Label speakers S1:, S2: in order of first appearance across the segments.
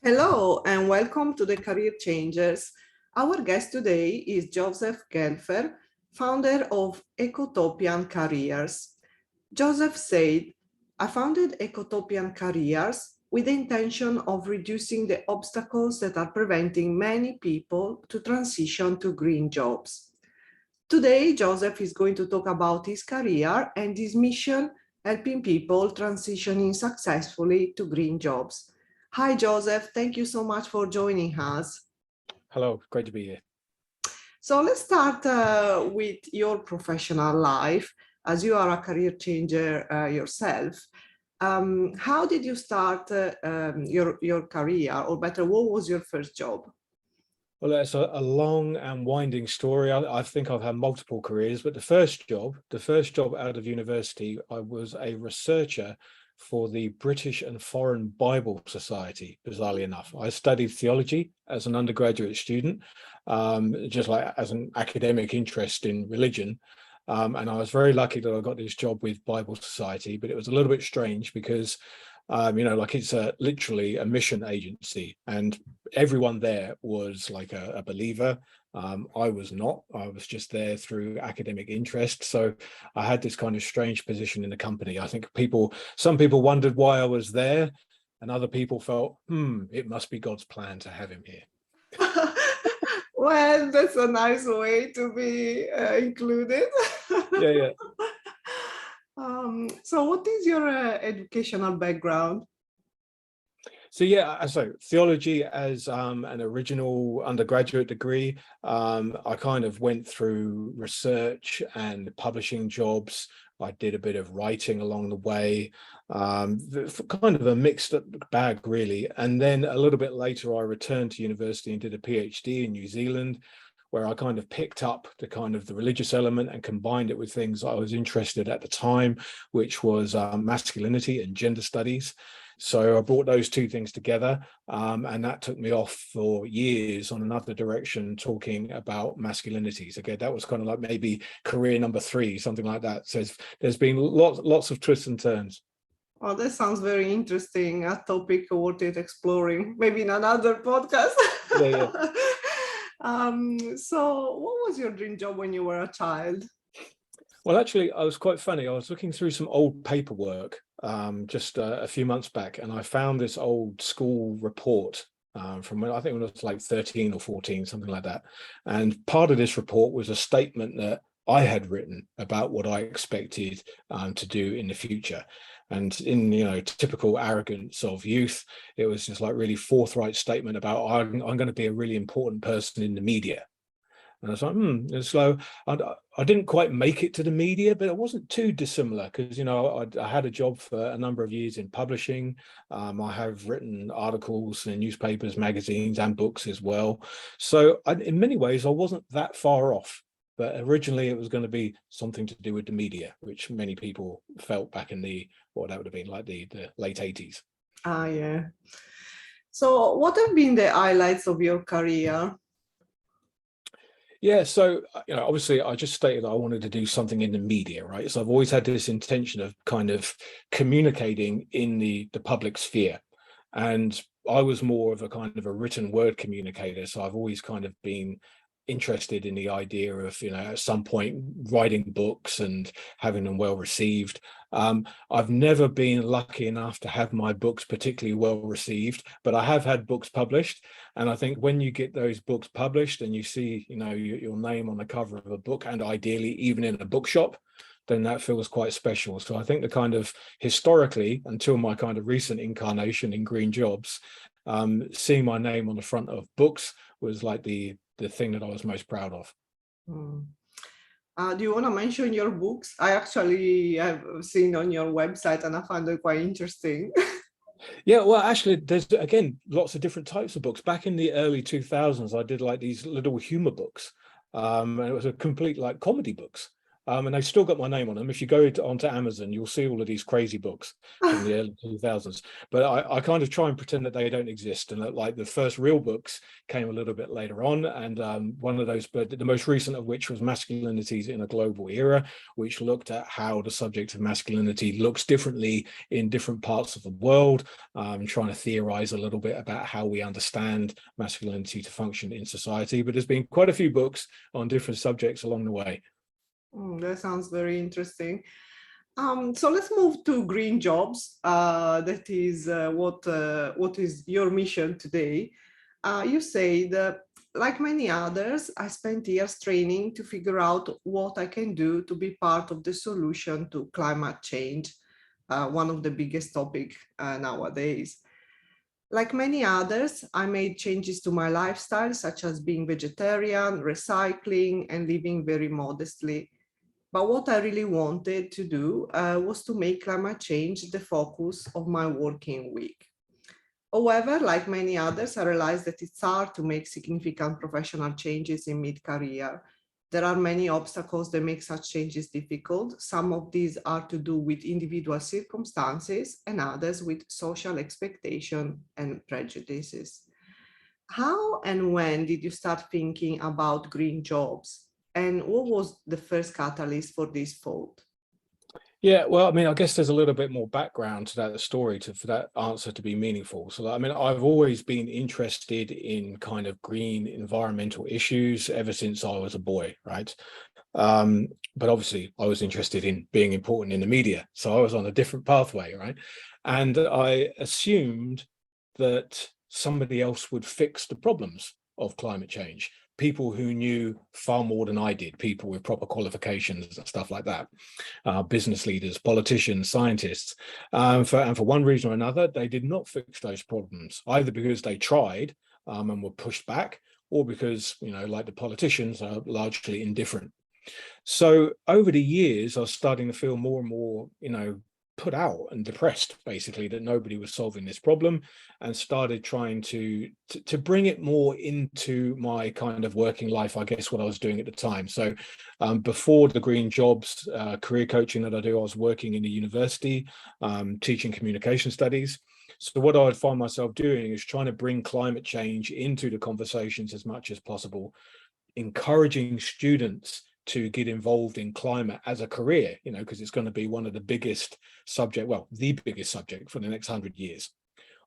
S1: Hello and welcome to the Career Changers. Our guest today is Joseph Gelfer, founder of Ecotopian Careers. Joseph said, I founded Ecotopian Careers with the intention of reducing the obstacles that are preventing many people to transition to green jobs. Today, Joseph is going to talk about his career and his mission helping people transitioning successfully to green jobs. Hi, Joseph. Thank you so much for joining us.
S2: Hello, great to be here.
S1: So let's start with your professional life, as you are a career changer yourself. How did you start your career, or better, what was your first job?
S2: Well, that's a long and winding story. I think I've had multiple careers, but the first job out of university, I was a researcher for the British and Foreign Bible Society, bizarrely enough. I studied theology as an undergraduate student, just like as an academic interest in religion. And I was very lucky that I got this job with Bible Society, but it was a little bit strange because it's literally a mission agency, and everyone there was like a believer. I was not. I was just there through academic interest. So I had this kind of strange position in the company. I think some people wondered why I was there, and other people felt, it must be God's plan to have him here.
S1: Well, that's a nice way to be included.
S2: Yeah.
S1: So what is your educational background?
S2: So theology as an original undergraduate degree. I kind of went through research and publishing jobs. I did a bit of writing along the way, kind of a mixed bag, really. And then a little bit later, I returned to university and did a PhD in New Zealand, where I kind of picked up the religious element and combined it with things I was interested at the time, which was masculinity and gender studies. So I brought those two things together, and that took me off for years on another direction, talking about masculinities. Again, that was kind of like maybe career number 3, something like that. So there's been lots of twists and turns.
S1: Oh, that sounds very interesting. A topic worth it exploring, maybe in another podcast.
S2: Yeah.
S1: So what was your dream job when you were a child?
S2: Well, actually, I was quite funny. I was looking through some old paperwork just a few months back, and I found this old school report from when I think when I was like 13 or 14, something like that. And part of this report was a statement that I had written about what I expected to do in the future. And in typical arrogance of youth, it was just like really forthright statement about I'm going to be a really important person in the media. And I was like, it's slow. I didn't quite make it to the media, but it wasn't too dissimilar because, I had a job for a number of years in publishing. I have written articles in newspapers, magazines, and books as well. So in many ways, I wasn't that far off. But originally, it was going to be something to do with the media, which many people felt back in what that would have been like the late 80s.
S1: Yeah. So what have been the highlights of your career?
S2: Yeah, so obviously I just stated I wanted to do something in the media, right? So I've always had this intention of kind of communicating in the public sphere. And I was more of a kind of a written word communicator. So I've always kind of been interested in the idea of, at some point writing books and having them well received. I've never been lucky enough to have my books particularly well received, but I have had books published. And I think when you get those books published and you see, your name on the cover of a book, and ideally even in a bookshop, then that feels quite special. So I think the kind of historically, until my kind of recent incarnation in green jobs, seeing my name on the front of books was like the thing that I was most proud of.
S1: Do you want to mention your books? I actually have seen on your website and I found it quite interesting.
S2: Yeah, well, actually, there's, again, lots of different types of books. Back in the early 2000s, I did like these little humor books. And it was a complete like comedy books. And they've still got my name on them. If you go onto Amazon, you'll see all of these crazy books from the early 2000s. But I kind of try and pretend that they don't exist, and that like the first real books came a little bit later on. And one of those, but the most recent of which was Masculinities in a Global Era, which looked at how the subject of masculinity looks differently in different parts of the world, trying to theorize a little bit about how we understand masculinity to function in society. But there's been quite a few books on different subjects along the way.
S1: That sounds very interesting. So let's move to green jobs. That is what is your mission today. You say that, like many others, I spent years training to figure out what I can do to be part of the solution to climate change, one of the biggest topics nowadays. Like many others, I made changes to my lifestyle, such as being vegetarian, recycling, and living very modestly. But what I really wanted to do was to make climate change the focus of my working week. However, like many others, I realized that it's hard to make significant professional changes in mid-career. There are many obstacles that make such changes difficult. Some of these are to do with individual circumstances and others with social expectation and prejudices. How and when did you start thinking about green jobs? And what was the first catalyst for this thought?
S2: Yeah, well, I mean, I guess there's a little bit more background to that story for that answer to be meaningful. So, I mean, I've always been interested in kind of green environmental issues ever since I was a boy, right? But obviously, I was interested in being important in the media, so I was on a different pathway, right? And I assumed that somebody else would fix the problems of climate change. People who knew far more than I did, people with proper qualifications and stuff like that, business leaders, politicians, scientists. And for one reason or another, they did not fix those problems, either because they tried and were pushed back, or because, you know, like the politicians are largely indifferent. So over the years, I was starting to feel more and more, you know, put out and depressed, basically, that nobody was solving this problem, and started trying to bring it more into my kind of working life, I guess, what I was doing at the time. So before the green jobs, career coaching that I do, I was working in a university, teaching communication studies. So what I would find myself doing is trying to bring climate change into the conversations as much as possible, encouraging students to get involved in climate as a career, you know, because it's going to be one of the biggest subject, well, the biggest subject for the next 100 years.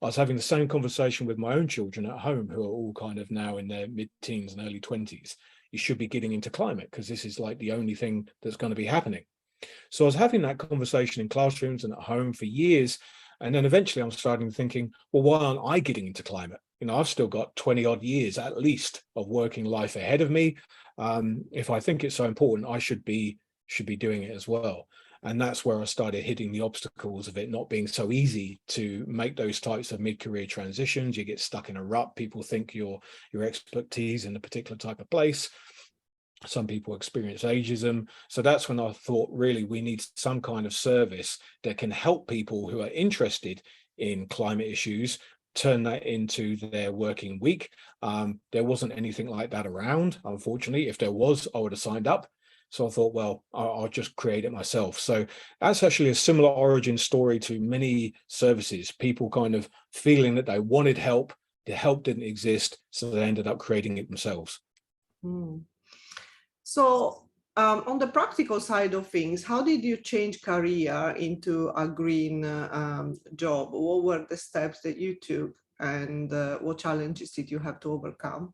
S2: I was having the same conversation with my own children at home, who are all kind of now in their mid-teens and early 20s. You should be getting into climate because this is like the only thing that's going to be happening. So I was having that conversation in classrooms and at home for years. And then eventually I'm starting thinking, well, why aren't I getting into climate? You know, I've still got 20 odd years at least of working life ahead of me. If I think it's so important, I should be doing it as well. And that's where I started hitting the obstacles of it not being so easy to make those types of mid-career transitions. You get stuck in a rut. People think your expertise in a particular type of place. Some people experience ageism. So that's when I thought, really, we need some kind of service that can help people who are interested in climate issues turn that into their working week. There wasn't anything like that around, unfortunately. If there was, I would have signed up. So I thought, well, I'll just create it myself. So that's actually a similar origin story to many services, people kind of feeling that they wanted help, the help didn't exist, so they ended up creating it themselves.
S1: So on the practical side of things, how did you change career into a green job? What were the steps that you took, and what challenges did you have to overcome?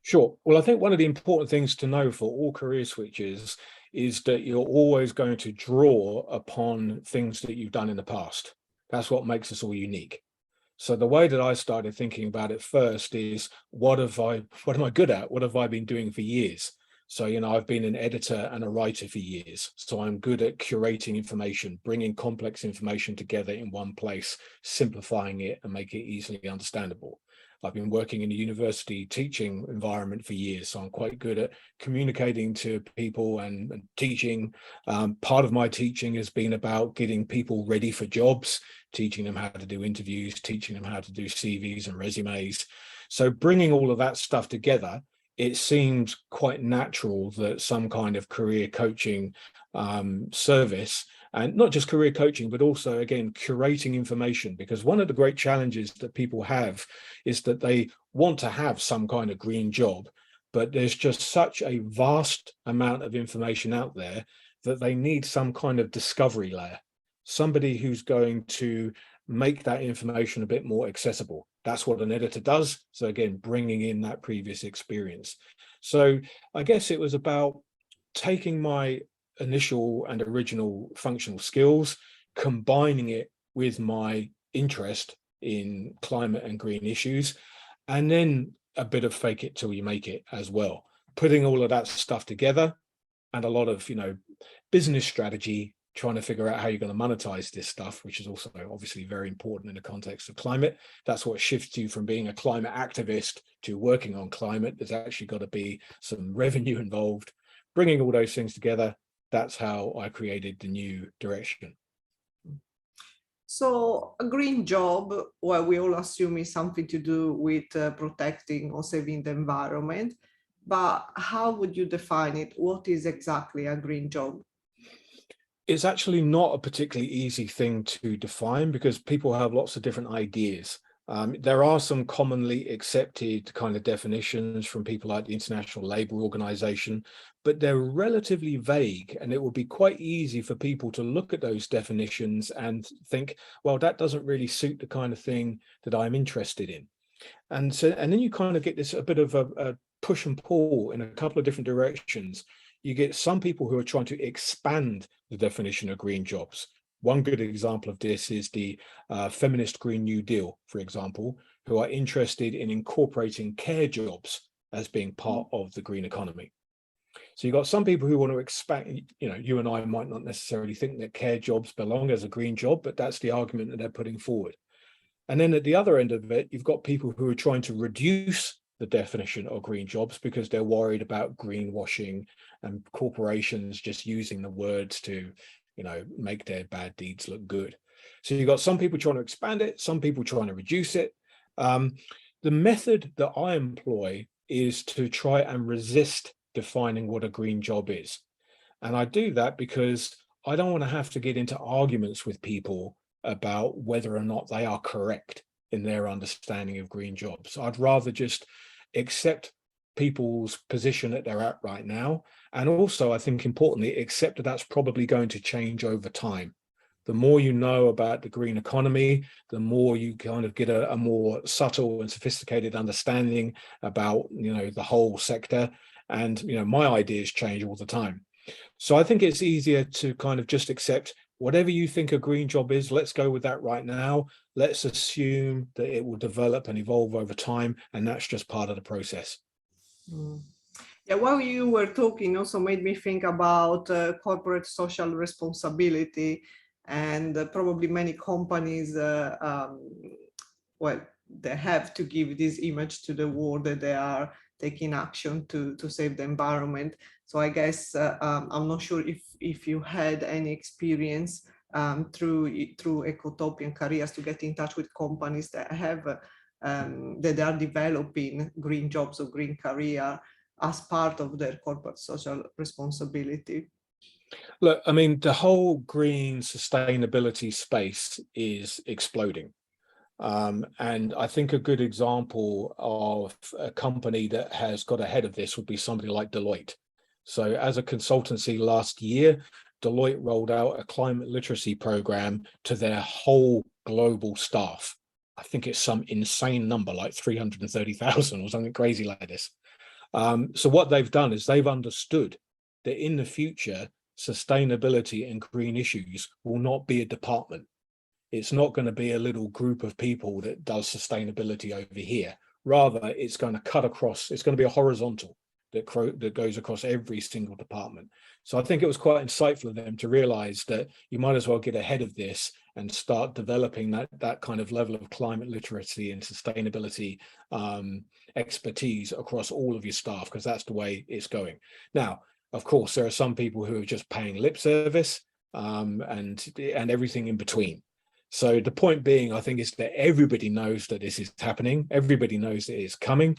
S2: Sure. Well, I think one of the important things to know for all career switches is that you're always going to draw upon things that you've done in the past. That's what makes us all unique. So the way that I started thinking about it first is, what am I good at? What have I been doing for years? So, you know, I've been an editor and a writer for years. So I'm good at curating information, bringing complex information together in one place, simplifying it and make it easily understandable. I've been working in a university teaching environment for years, so I'm quite good at communicating to people and teaching. Part of my teaching has been about getting people ready for jobs, teaching them how to do interviews, teaching them how to do CVs and resumes. So bringing all of that stuff together it seemed quite natural that some kind of career coaching service, and not just career coaching, but also, again, curating information, because one of the great challenges that people have is that they want to have some kind of green job, but there's just such a vast amount of information out there that they need some kind of discovery layer, somebody who's going to make that information a bit more accessible. That's what an editor does. So again, bringing in that previous experience. So I guess it was about taking my initial and original functional skills, combining it with my interest in climate and green issues, and then a bit of fake it till you make it as well. Putting all of that stuff together, and a lot of, business strategy, trying to figure out how you're going to monetize this stuff, which is also obviously very important in the context of climate. That's what shifts you from being a climate activist to working on climate. There's actually got to be some revenue involved. Bringing all those things together, that's how I created the new direction.
S1: So a green job, well, we all assume is something to do with protecting or saving the environment, but how would you define it? What is exactly a green job?
S2: It's actually not a particularly easy thing to define, because people have lots of different ideas. There are some commonly accepted kind of definitions from people like the International Labour Organization, but they're relatively vague, and it would be quite easy for people to look at those definitions and think, well, that doesn't really suit the kind of thing that I'm interested in. And then you kind of get this a bit of a push and pull in a couple of different directions. You get some people who are trying to expand the definition of green jobs. One good example of this is the feminist Green New Deal, for example, who are interested in incorporating care jobs as being part of the green economy. So you've got some people who want to expand, you and I might not necessarily think that care jobs belong as a green job, but that's the argument that they're putting forward. And then at the other end of it, you've got people who are trying to reduce the definition of green jobs because they're worried about greenwashing and corporations just using the words to, make their bad deeds look good. So you've got some people trying to expand it, some people trying to reduce it. The method that I employ is to try and resist defining what a green job is. And I do that because I don't want to have to get into arguments with people about whether or not they are correct in their understanding of green jobs. I'd rather just accept people's position that they're at right now. And also, I think importantly, accept that that's probably going to change over time. The more you know about the green economy, the more you kind of get a more subtle and sophisticated understanding about, the whole sector. And, my ideas change all the time. So I think it's easier to kind of just accept whatever you think a green job is, let's go with that right now. Let's assume that it will develop and evolve over time, and that's just part of the process.
S1: Yeah, while you were talking, also made me think about corporate social responsibility, and probably many companies, they have to give this image to the world that they are taking action to save the environment. So I guess I'm not sure if you had any experience through Ecotopian Careers to get in touch with companies that have that they are developing green jobs or green career as part of their corporate social responsibility.
S2: Look, I mean, the whole green sustainability space is exploding. And I think a good example of a company that has got ahead of this would be somebody like Deloitte. So as a consultancy last year, Deloitte rolled out a climate literacy program to their whole global staff. I think it's some insane number, like 330,000 or something crazy like this. So what they've done is they've understood that in the future, sustainability and green issues will not be a department. It's not going to be a little group of people that does sustainability over here. Rather, it's going to cut across, it's going to be a horizontal that goes across every single department. So I think it was quite insightful of them to realize that you might as well get ahead of this and start developing that kind of level of climate literacy and sustainability expertise across all of your staff, because that's the way it's going. Now, of course, there are some people who are just paying lip service and everything in between. So the point being, I think, is that everybody knows that this is happening. Everybody knows that it's coming,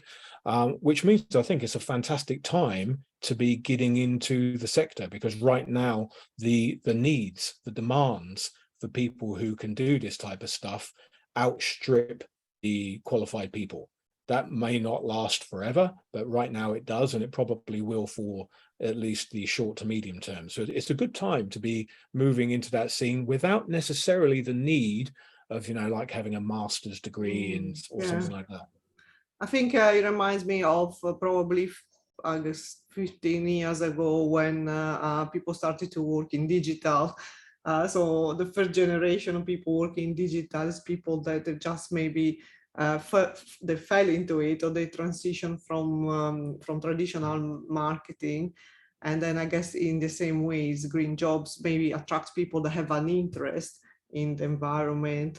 S2: which means I think it's a fantastic time to be getting into the sector, because right now the needs, the demands for people who can do this type of stuff outstrip the qualified people. That may not last forever, but right now it does, and it probably will for at least the short to medium term. So it's a good time to be moving into that scene without necessarily the need of, like having a master's degree or something like that.
S1: I think it reminds me of probably, I guess, 15 years ago when people started to work in digital. So the first generation of people working in digital is people that just maybe they fell into it, or they transition from traditional marketing. And then I guess in the same ways, green jobs maybe attracts people that have an interest in the environment,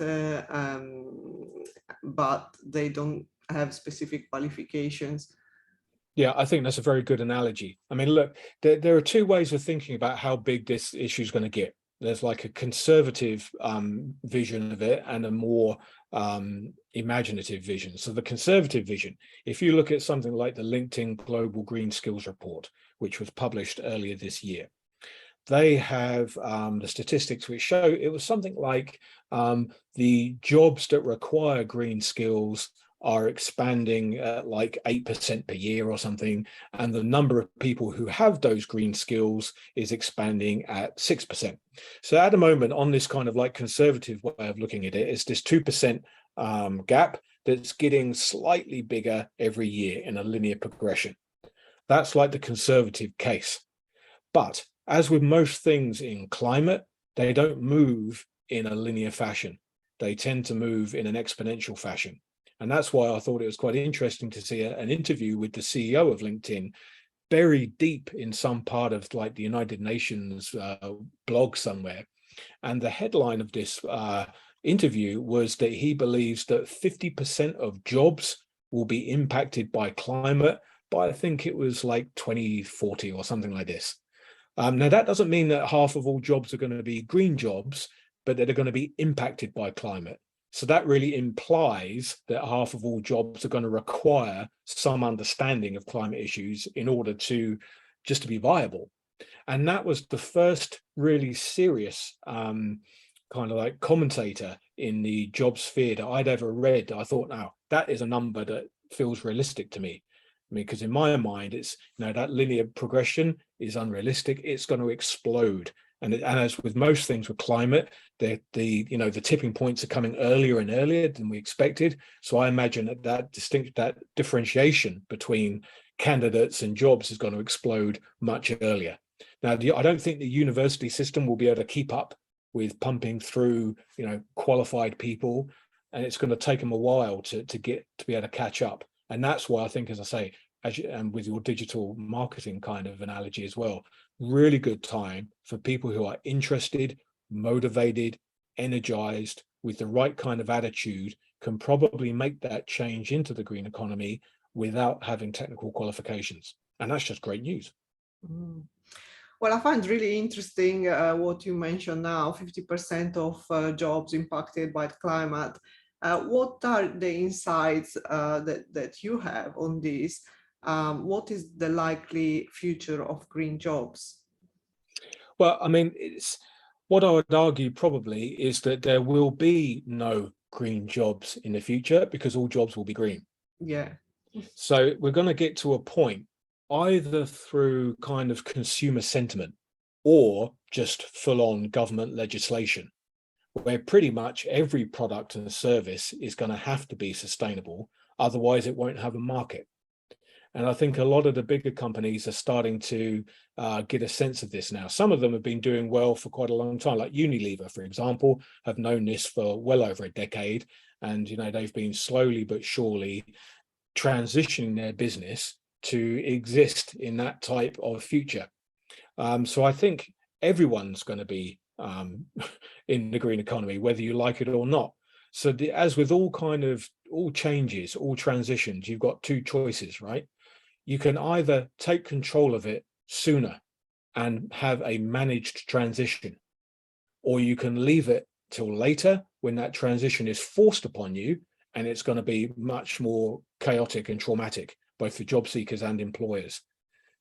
S1: but they don't have specific qualifications.
S2: Yeah, I think that's a very good analogy. I mean, look, there are two ways of thinking about how big this issue is going to get. There's like a conservative vision of it and a more imaginative vision. So the conservative vision, if you look at something like the LinkedIn Global Green Skills Report, which was published earlier this year, they have the statistics which show it was something like the jobs that require green skills are expanding at like 8% per year or something, and the number of people who have those green skills is expanding at 6%. So at the moment, on this kind of like conservative way of looking at it, it's this 2% gap that's getting slightly bigger every year in a linear progression. That's like the conservative case. But as with most things in climate, they don't move in a linear fashion. They tend to move in an exponential fashion. And that's why I thought it was quite interesting to see an interview with the CEO of LinkedIn, buried deep in some part of like the United Nations blog somewhere. And the headline of this interview was that he believes that 50% of jobs will be impacted by climate by, I think it was like 2040 or something like this. Now, that doesn't mean that half of all jobs are going to be green jobs, but that are going to be impacted by climate. So that really implies that half of all jobs are going to require some understanding of climate issues in order to just to be viable. And that was the first really serious kind of like commentator in the job sphere that I'd ever read. I thought, now that is a number that feels realistic to me. I mean, because in my mind, it's, that linear progression is unrealistic. It's going to explode. And as with most things with climate, the tipping points are coming earlier and earlier than we expected. So I imagine that differentiation between candidates and jobs is going to explode much earlier. Now, I don't think the university system will be able to keep up with pumping through, qualified people, and it's going to take them a while to be able to catch up. And that's why I think, as I say, and with your digital marketing kind of analogy as well, really good time for people who are interested, motivated, energized, with the right kind of attitude, can probably make that change into the green economy without having technical qualifications. And that's just great news.
S1: Well, I find really interesting what you mentioned now, 50% of jobs impacted by climate. What are the insights that you have on this? What is the likely future of green jobs?
S2: Well, I mean, what I would argue probably is that there will be no green jobs in the future because all jobs will be green.
S1: Yeah.
S2: So we're going to get to a point, either through kind of consumer sentiment or just full-on government legislation, where pretty much every product and service is going to have to be sustainable, otherwise it won't have a market. And I think a lot of the bigger companies are starting to get a sense of this now. Some of them have been doing well for quite a long time, like Unilever, for example, have known this for well over a decade. And, they've been slowly but surely transitioning their business to exist in that type of future. So I think everyone's going to be in the green economy, whether you like it or not. So as with all changes, all transitions, you've got two choices, right? You can either take control of it sooner and have a managed transition, or you can leave it till later when that transition is forced upon you, and it's going to be much more chaotic and traumatic, both for job seekers and employers.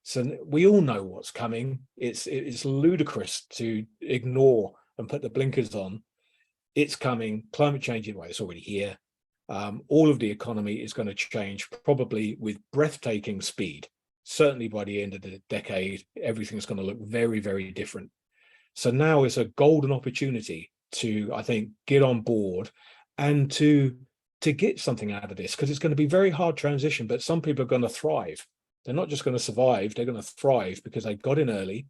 S2: So we all know what's coming. It's ludicrous to ignore and put the blinkers on. It's coming. Climate change, well, it's already here. All of the economy is going to change, probably with breathtaking speed. Certainly by the end of the decade, everything's going to look very, very different. So now is a golden opportunity to, I think, get on board and to get something out of this, because it's going to be very hard transition, but some people are going to thrive. They're not just going to survive, they're going to thrive because they got in early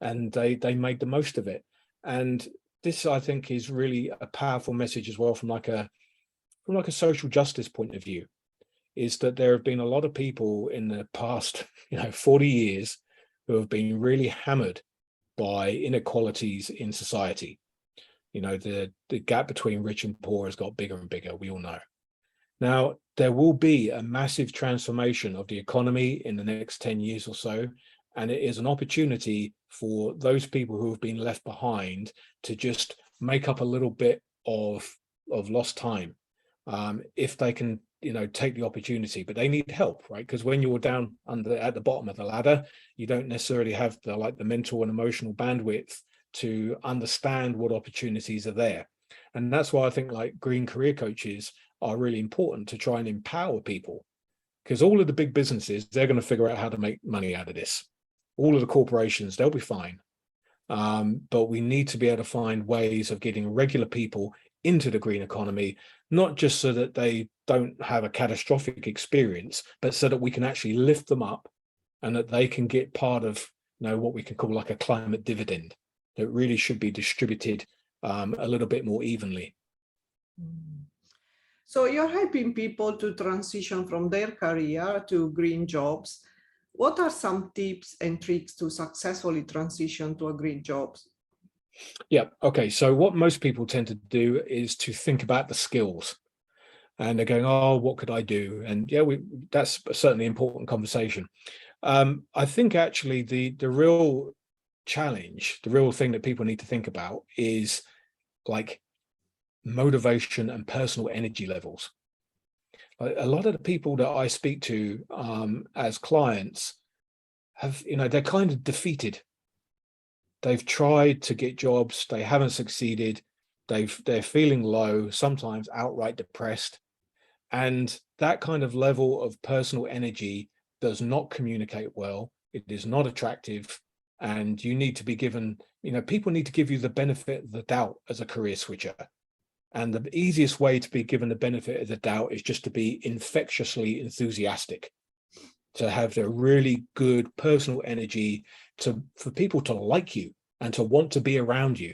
S2: and they made the most of it. And this, I think, is really a powerful message as well from like a social justice point of view, is that there have been a lot of people in the past 40 years who have been really hammered by inequalities in society. The gap between rich and poor has got bigger and bigger, we all know. Now, there will be a massive transformation of the economy in the next 10 years or so, and it is an opportunity for those people who have been left behind to just make up a little bit of lost time, if they can take the opportunity. But they need help, right? Because when you're down at the bottom of the ladder, you don't necessarily have the mental and emotional bandwidth to understand what opportunities are there. And that's why I think like green career coaches are really important, to try and empower people, because all of the big businesses, they're going to figure out how to make money out of this. All of the corporations, they'll be fine. But we need to be able to find ways of getting regular people into the green economy, not just so that they don't have a catastrophic experience, but so that we can actually lift them up and that they can get part of what we can call like a climate dividend that really should be distributed a little bit more evenly.
S1: So you're helping people to transition from their career to green jobs. What are some tips and tricks to successfully transition to a green job?
S2: Yeah, okay. So what most people tend to do is to think about the skills, and they're going, oh, what could I do? And yeah, that's certainly an important conversation. I think actually the real challenge, the real thing that people need to think about is like motivation and personal energy levels. A lot of the people that I speak to as clients have, they're kind of defeated. They've tried to get jobs, they haven't succeeded, they're feeling low, sometimes outright depressed. And that kind of level of personal energy does not communicate well. It is not attractive. And you need to be given, people need to give you the benefit of the doubt as a career switcher. And the easiest way to be given the benefit of the doubt is just to be infectiously enthusiastic, to have the really good personal energy, for people to like you and to want to be around you.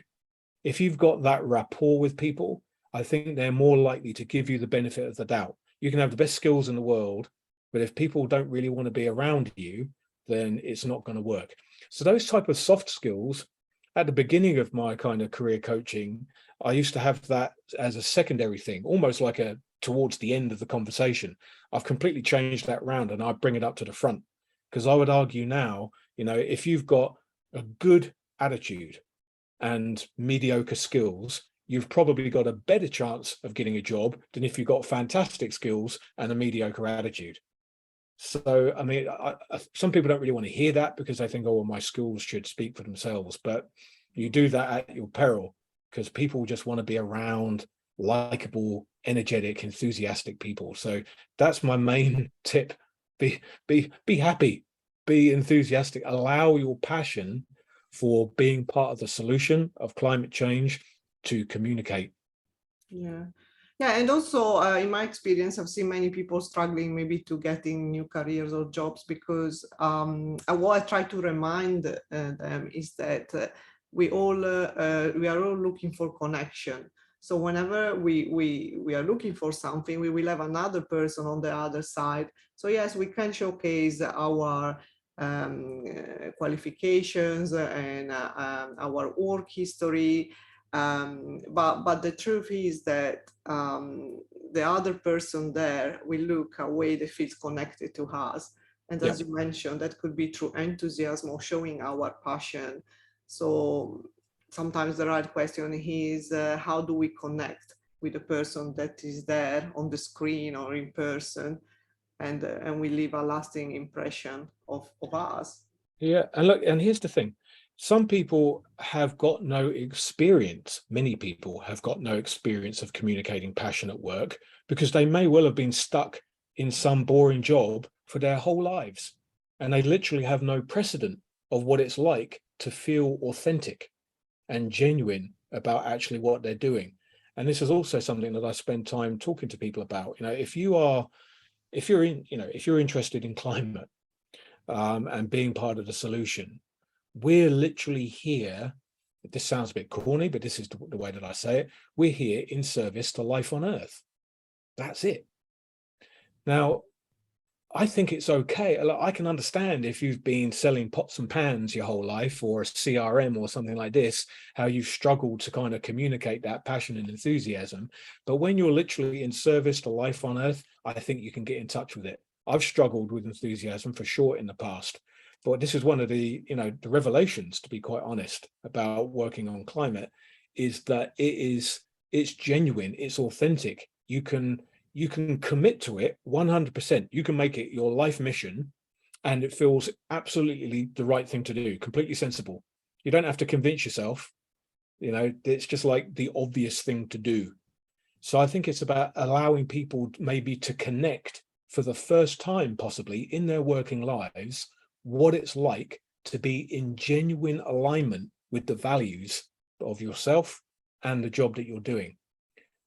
S2: If you've got that rapport with people, I think they're more likely to give you the benefit of the doubt. You can have the best skills in the world, but if people don't really want to be around you, then it's not going to work. So those type of soft skills, at the beginning of my kind of career coaching, I used to have that as a secondary thing, almost like towards the end of the conversation. I've completely changed that round and I bring it up to the front, because I would argue now, if you've got a good attitude and mediocre skills, you've probably got a better chance of getting a job than if you've got fantastic skills and a mediocre attitude. So, I mean, some people don't really want to hear that because they think, oh, well, my skills should speak for themselves. But you do that at your peril, because people just want to be around likable, energetic, enthusiastic people. So that's my main tip. Be happy, be enthusiastic, allow your passion for being part of the solution of climate change to communicate.
S1: Yeah. Yeah, and also in my experience, I've seen many people struggling maybe to getting new careers or jobs, because what I try to remind them is that we are all looking for connection. So whenever we are looking for something, we will have another person on the other side. So yes, we can showcase our qualifications and our work history. But the truth is that the other person there will look a way that feels connected to us. And as you mentioned, that could be through enthusiasm or showing our passion. So sometimes the right question is how do we connect with the person that is there on the screen or in person, and we leave a lasting impression of us.
S2: Yeah, and look, and here's the thing. Some people have got no experience, many people have got no experience of communicating passion at work because they may well have been stuck in some boring job for their whole lives. And they literally have no precedent of what it's like to feel authentic and genuine about actually what they're doing. And this is also something that I spend time talking to people about. You know, if you're interested in climate, and being part of the solution, we're literally here. This sounds a bit corny, but this is the way that I say it. We're here in service to life on Earth. That's it. Now, I think it's okay. I can understand if you've been selling pots and pans your whole life, or a CRM or something like this, how you've struggled to kind of communicate that passion and enthusiasm. But when you're literally in service to life on Earth, I think you can get in touch with it. I've struggled with enthusiasm for sure in the past, but this is one of the the revelations, to be quite honest, about working on climate, is that it's genuine, it's authentic. You can commit to it 100%. You can make it your life mission, and it feels absolutely the right thing to do, completely sensible. You don't have to convince yourself, it's just like the obvious thing to do. So I think it's about allowing people maybe to connect for the first time, possibly in their working lives, what it's like to be in genuine alignment with the values of yourself and the job that you're doing.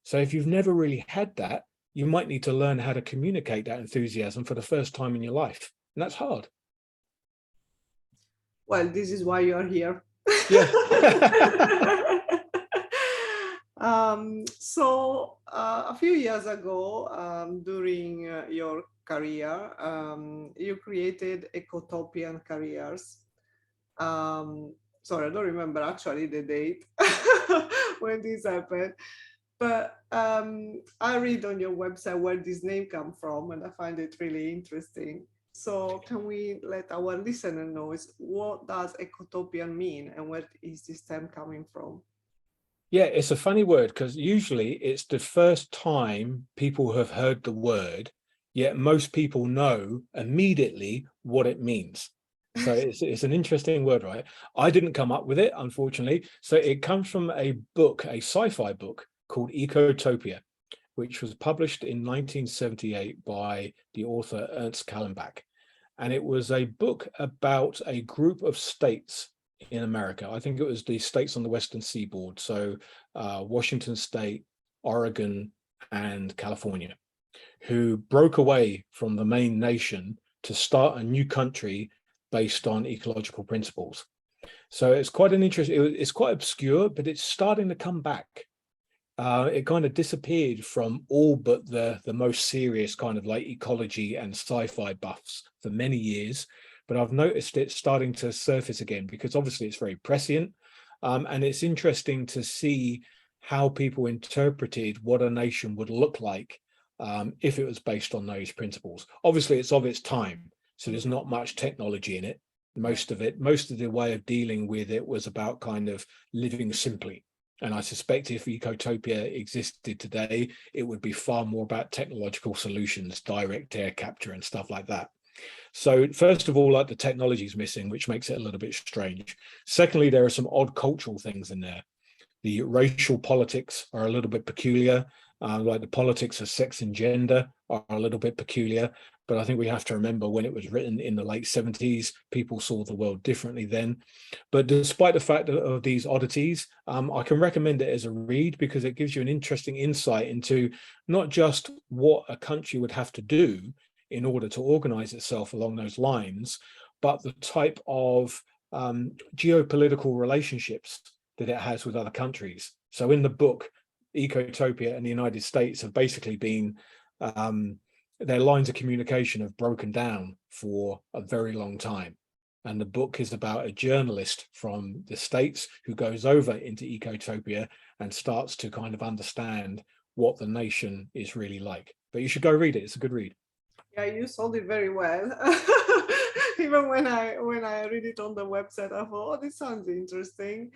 S2: So if you've never really had that, you might need to learn how to communicate that enthusiasm for the first time in your life. And that's hard.
S1: Well, this is why you are here.
S2: Yeah.
S1: A few years ago, during your career, you created Ecotopian Careers. Sorry, I don't remember actually the date when this happened. But I read on your website where this name comes from, and I find it really interesting. So can we let our listener know what does Ecotopian mean, and where is this term coming from?
S2: Yeah, it's a funny word because usually it's the first time people have heard the word, yet most people know immediately what it means. So it's an interesting word, right? I didn't come up with it, unfortunately. So it comes from a book, a sci-fi book called Ecotopia, which was published in 1978 by the author Ernst Kallenbach. And it was a book about a group of states in America. I think it was the states on the Western Seaboard. So Washington State, Oregon, and California, who broke away from the main nation to start a new country based on ecological principles. So it's quite an interesting, it's quite obscure, but it's starting to come back. It kind of disappeared from all but the most serious kind of like ecology and sci-fi buffs for many years. But I've noticed it starting to surface again because obviously it's very prescient. And it's interesting to see how people interpreted what a nation would look like if it was based on those principles. Obviously, it's of its time, so there's not much technology in it. Most of the way of dealing with it was about kind of living simply. And I suspect if Ecotopia existed today, it would be far more about technological solutions, direct air capture and stuff like that. So first of all, like the technology is missing, which makes it a little bit strange. Secondly, there are some odd cultural things in there. The racial politics are a little bit peculiar, like the politics of sex and gender are a little bit peculiar. But I think we have to remember when it was written in the late 70s, people saw the world differently then. But despite the fact of these oddities, I can recommend it as a read because it gives you an interesting insight into not just what a country would have to do in order to organize itself along those lines, but the type of geopolitical relationships that it has with other countries. So in the book, Ecotopia and the United States have basically been, their lines of communication have broken down for a very long time. And the book is about a journalist from the States who goes over into Ecotopia and starts to kind of understand what the nation is really like. But you should go read it. It's a good read.
S1: Yeah, you sold it very well. Even when I read it on the website, I thought, oh, this sounds interesting.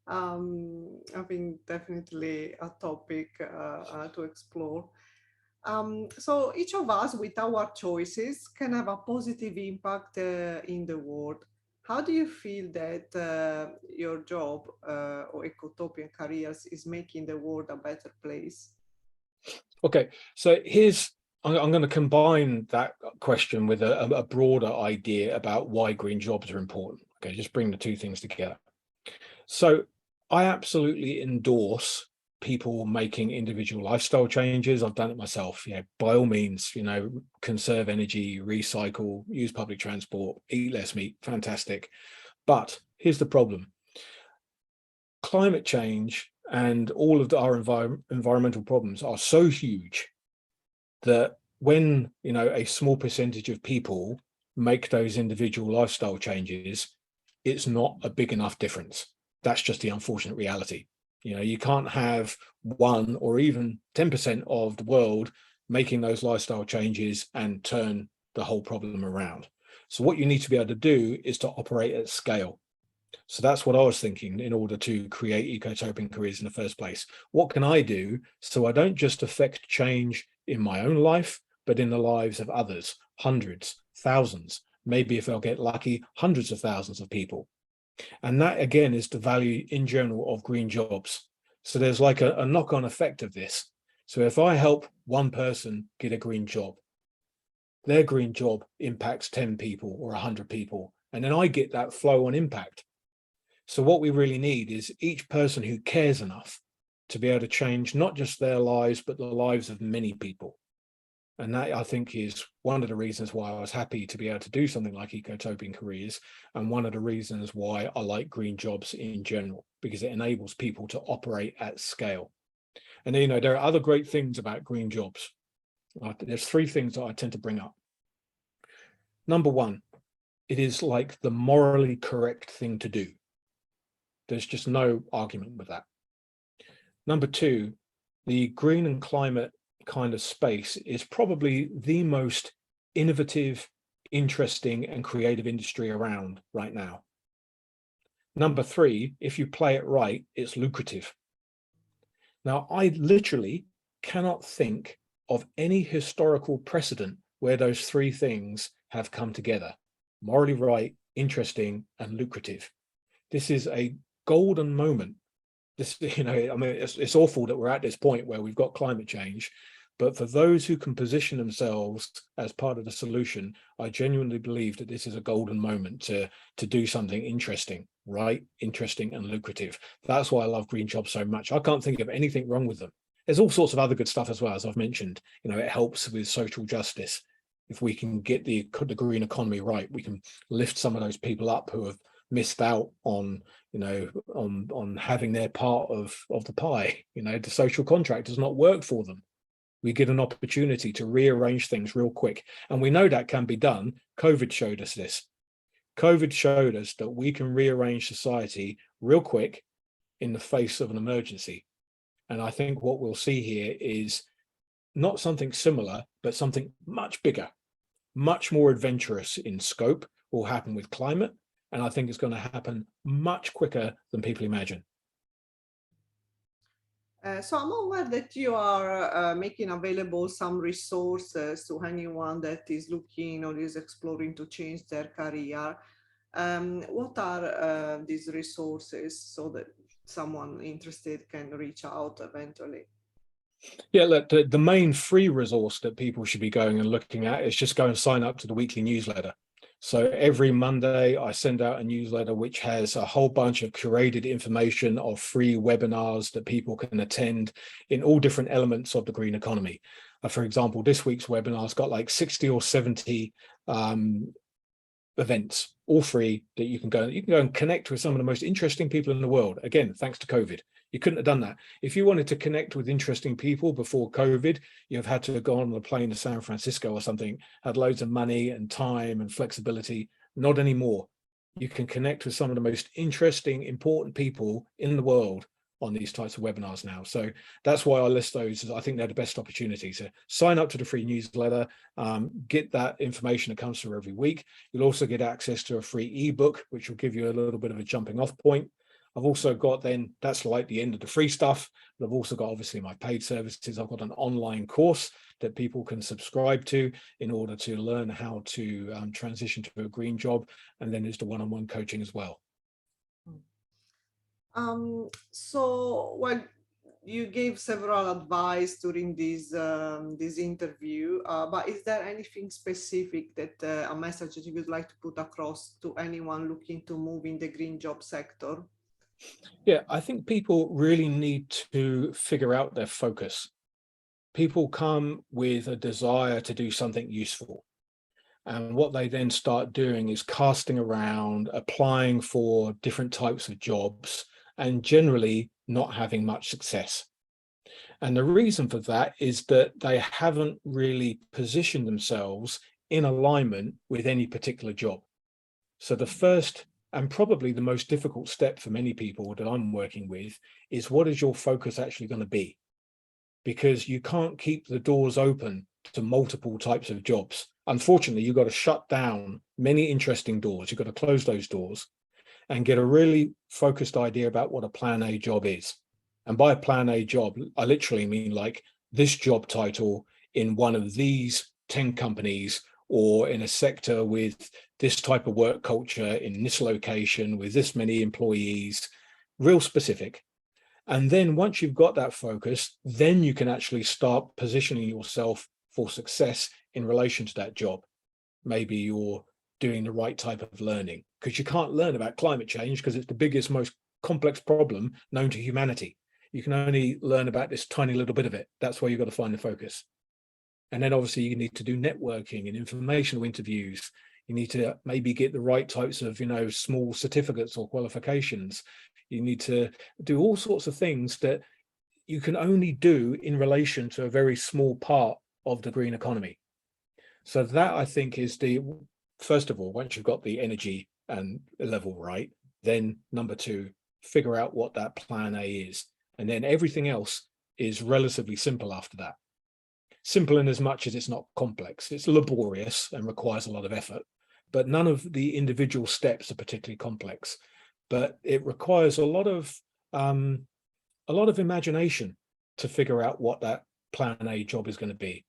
S1: I think definitely a topic to explore. So each of us, with our choices, can have a positive impact in the world. How do you feel that your job or Ecotopian Careers is making the world a better place?
S2: Okay, so I'm going to combine that question with a broader idea about why green jobs are important. Okay, just bring the two things together. So I absolutely endorse people making individual lifestyle changes. I've done it myself. By all means, conserve energy, recycle, use public transport, eat less meat. Fantastic. But here's the problem. Climate change and all of our environmental problems are so huge that when a small percentage of people make those individual lifestyle changes, it's not a big enough difference. That's just the unfortunate reality. You can't have 1 or even 10% of the world making those lifestyle changes and turn the whole problem around. So what you need to be able to do is to operate at scale. So that's what I was thinking in order to create Ecotopian Careers in the first place. What can I do so I don't just affect change in my own life, but in the lives of others, hundreds, thousands, maybe if I'll get lucky, hundreds of thousands of people. And that, again, is the value in general of green jobs. So there's like a knock-on effect of this. So if I help one person get a green job, their green job impacts 10 people or 100 people, and then I get that flow on impact. So what we really need is each person who cares enough to be able to change not just their lives, but the lives of many people. And that, I think, is one of the reasons why I was happy to be able to do something like Ecotopian Careers, and one of the reasons why I like green jobs in general, because it enables people to operate at scale. And there are other great things about green jobs. There's 3 things that I tend to bring up. Number 1, it is like the morally correct thing to do. There's just no argument with that. Number 2, the green and climate kind of space is probably the most innovative, interesting, and creative industry around right now. Number 3, if you play it right, it's lucrative. Now, I literally cannot think of any historical precedent where those 3 things have come together: morally right, interesting, and lucrative. This is a golden moment. It's awful that we're at this point where we've got climate change, but for those who can position themselves as part of the solution, I genuinely believe that this is a golden moment to do something interesting, right? Interesting and lucrative. That's why I love green jobs so much. I can't think of anything wrong with them. There's all sorts of other good stuff as well, as I've mentioned. It helps with social justice. If we can get the green economy right, we can lift some of those people up who have missed out on having their part of the pie. The social contract does not work for them. We get an opportunity to rearrange things real quick, and we know that can be done. COVID showed us this. COVID showed us that we can rearrange society real quick in the face of an emergency. And I think what we'll see here is not something similar, but something much bigger, much more adventurous in scope will happen with climate. And I think it's going to happen much quicker than people imagine.
S1: So I'm aware that you are making available some resources to anyone that is looking or is exploring to change their career. What are these resources so that someone interested can reach out eventually?
S2: Yeah, look, the main free resource that people should be going and looking at is just go and sign up to the weekly newsletter. So every Monday, I send out a newsletter which has a whole bunch of curated information of free webinars that people can attend in all different elements of the green economy. For example, this week's webinar's got like 60 or 70 events, all free, that you can go and connect with some of the most interesting people in the world. Again, thanks to COVID. You couldn't have done that. If you wanted to connect with interesting people before COVID, you've had to go on a plane to San Francisco or something, had loads of money and time and flexibility. Not anymore. You can connect with some of the most interesting, important people in the world on these types of webinars now. So that's why I list those, as I think they're the best opportunity. So sign up to the free newsletter, get that information that comes through every week. You'll also get access to a free ebook, which will give you a little bit of a jumping off point. I've also got then, that's like the end of the free stuff, but I've also got obviously my paid services. I've got an online course that people can subscribe to in order to learn how to transition to a green job. And then there's the one-on-one coaching as well.
S1: So, well, you gave several advice during this interview, but is there anything specific that a message that you would like to put across to anyone looking to move in the green job sector?
S2: Yeah, I think people really need to figure out their focus. People come with a desire to do something useful. And what they then start doing is casting around, applying for different types of jobs, and generally not having much success. And the reason for that is that they haven't really positioned themselves in alignment with any particular job. So the first and probably the most difficult step for many people that I'm working with is, what is your focus actually going to be? Because you can't keep the doors open to multiple types of jobs. Unfortunately, you've got to shut down many interesting doors. You've got to close those doors and get a really focused idea about what a plan A job is. And by a plan A job, I literally mean like this job title in one of these 10 companies, or in a sector with this type of work culture in this location with this many employees, real specific. And then once you've got that focus, then you can actually start positioning yourself for success in relation to that job. Maybe you're doing the right type of learning, because you can't learn about climate change because it's the biggest, most complex problem known to humanity. You can only learn about this tiny little bit of it. That's where you've got to find the focus. And then obviously you need to do networking and informational interviews. You need to maybe get the right types of, small certificates or qualifications. You need to do all sorts of things that you can only do in relation to a very small part of the green economy. So that, I think, is first of all, once you've got the energy and level right, then number two, figure out what that plan A is. And then everything else is relatively simple after that. Simple in as much as it's not complex. It's laborious and requires a lot of effort, but none of the individual steps are particularly complex. But it requires a lot of imagination to figure out what that plan A job is going to be.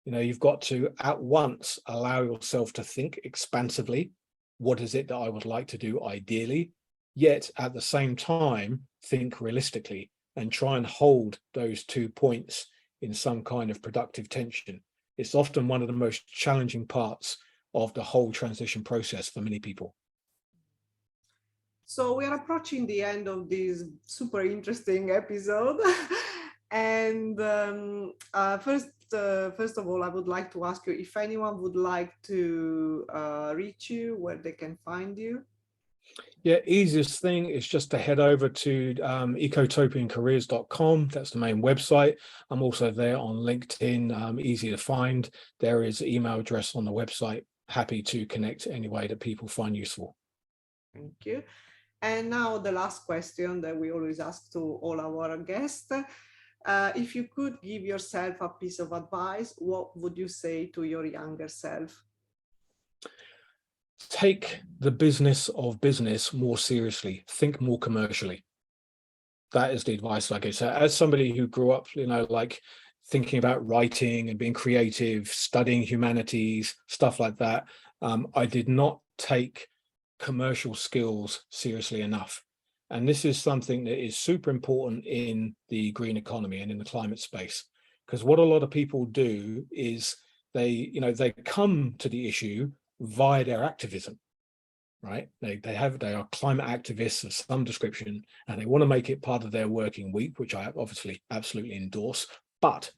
S2: You've got to at once allow yourself to think expansively. What is it that I would like to do ideally? Yet at the same time, think realistically and try and hold those 2 points in some kind of productive tension. It's often one of the most challenging parts of the whole transition process for many people.
S1: So we are approaching the end of this super interesting episode. And first of all, I would like to ask you if anyone would like to reach you, where they can find you.
S2: Yeah, easiest thing is just to head over to ecotopiancareers.com. That's the main website. I'm also there on LinkedIn, easy to find. There is an email address on the website. Happy to connect any way that people find useful.
S1: Thank you. And now the last question that we always ask to all our guests. If you could give yourself a piece of advice, what would you say to your younger self?
S2: Take the business of business more seriously. Think more commercially. That is the advice I give. So as somebody who grew up, like thinking about writing and being creative, studying humanities, stuff like that, I did not take commercial skills seriously enough. And this is something that is super important in the green economy and in the climate space, because what a lot of people do is they come to the issue via their activism, right? They are climate activists of some description, and they want to make it part of their working week, which I obviously absolutely endorse. But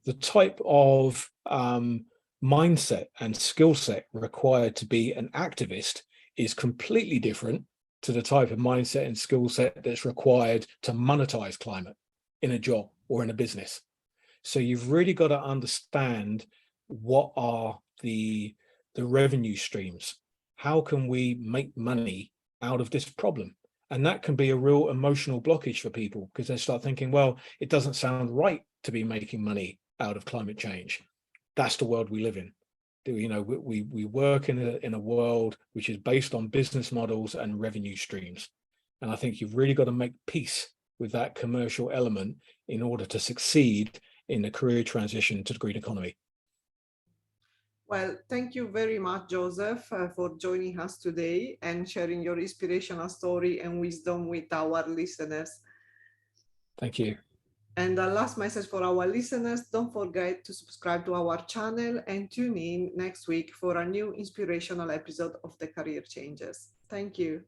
S2: the type of mindset and skill set required to be an activist is completely different to the type of mindset and skill set that's required to monetize climate in a job or in a business. So you've really got to understand what are the revenue streams. How can we make money out of this problem? And that can be a real emotional blockage for people, because they start thinking, well, it doesn't sound right to be making money out of climate change. That's the world we live in. We work in a world which is based on business models and revenue streams. And I think you've really got to make peace with that commercial element in order to succeed in the career transition to the green economy.
S1: Well, thank you very much, Joseph, for joining us today and sharing your inspirational story and wisdom with our listeners.
S2: Thank you.
S1: And the last message for our listeners, don't forget to subscribe to our channel and tune in next week for a new inspirational episode of the Career Changers. Thank you.